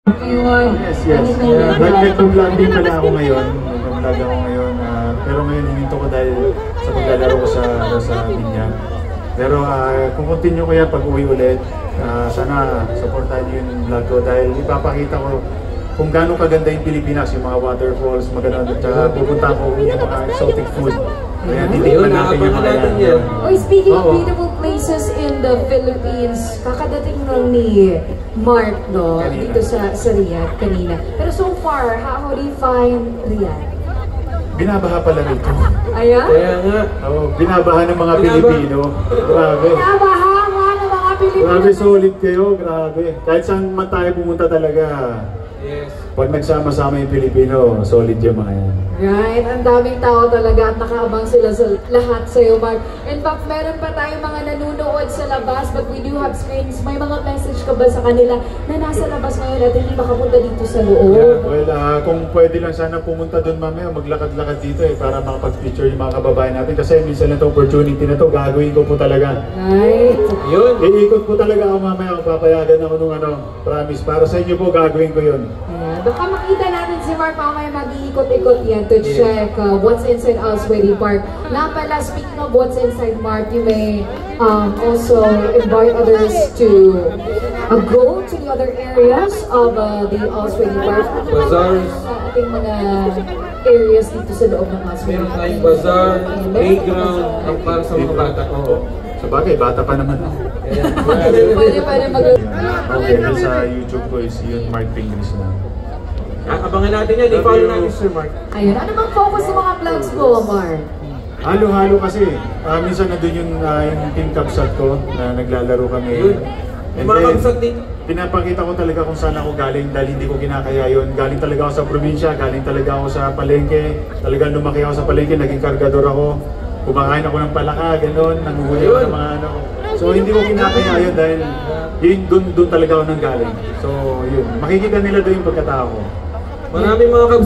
Yes, yes. Nag-vlog din pala ako ngayon. Nag-vlog ako ngayon. Pero ngayon, hininto ko dahil sa paglalaro ko sa linya. Pero kung continue ko yan pag-uwi ulit, sana supportahan niyo yung vlog ko dahil ipapakita ko kung gaano kaganda yung Pilipinas, yung mga waterfalls, maganda, at pupunta ko yung mga exotic food. Kaya titignan natin yung mga yan. Speaking of beautiful places in the Philippines, kakadating lang ni Mark, no? Dito sa Riyadh kanina. Pero so far, how do you find Riyadh? Binabaha pala rito. Ayan? Kaya nga. Binabaha ng mga Pilipino. Grabe. Binabaha ng mga Pilipino. Grabe, solid kayo. Grabe. Kahit saan man tayo pumunta talaga. Yes. Pag nagsama-sama yung Pilipino, solid yung mga yan. Right, ang daming tao talaga at nakaabang sila sa lahat sa'yo, Mark. In fact, meron pa tayong mga nanunood sa labas, but we do have screens. May mga message ka ba sa kanila na nasa labas ngayon at hindi makapunta dito sa loob? Yeah, well, kung pwede lang sana pumunta doon mamaya, maglakad-lakad dito para makapag-picture yung mga kababayan natin. Kasi minsan na ito, opportunity na ito, gagawin ko po talaga. Right. Yun. Iikot po talaga ako mamaya, papayagan ako nung promise. Para sa inyo po, gagawin ko yun. Ayan. Baka makita natin si Mark mamaya mag-iikot-ikot yan to check what's inside Oswego Park. Nga pala, speaking of what's inside Mark, you may also invite others to go to the other areas of the Oswego Park. Bazaars. Ating mga areas dito sa loob ng Oswego. Meron tayong bazaar, playground, ang para sa mga bata ko. Sa bagay, bata pa naman. Pwede mag- Okay, sa YouTube ko is yun, Mark Pingris na. Abangan natin yan, i-follow natin Sir Mark. Ayun, ano bang focus sa mga vlogs mo, Mark? Halo-halo kasi. Minsan nandun yung team capsat ko na naglalaro kami. Yun. And Mga then, capsat din. pinapakita ko talaga kung saan ako galing dahil hindi ko kinakaya yun. Galing talaga ako sa probinsya, galing talaga ako sa palengke. Talagang lumaki ako sa palengke, naging kargador ako. Kumakain ako ng palaka, gano'n, nanguhuli ako ng mga ano. So hindi ko kinakaya yun dahil doon talaga ako nang galing. So yun, makikita nila doon yung pagkatao ko. Maraming mga kabsa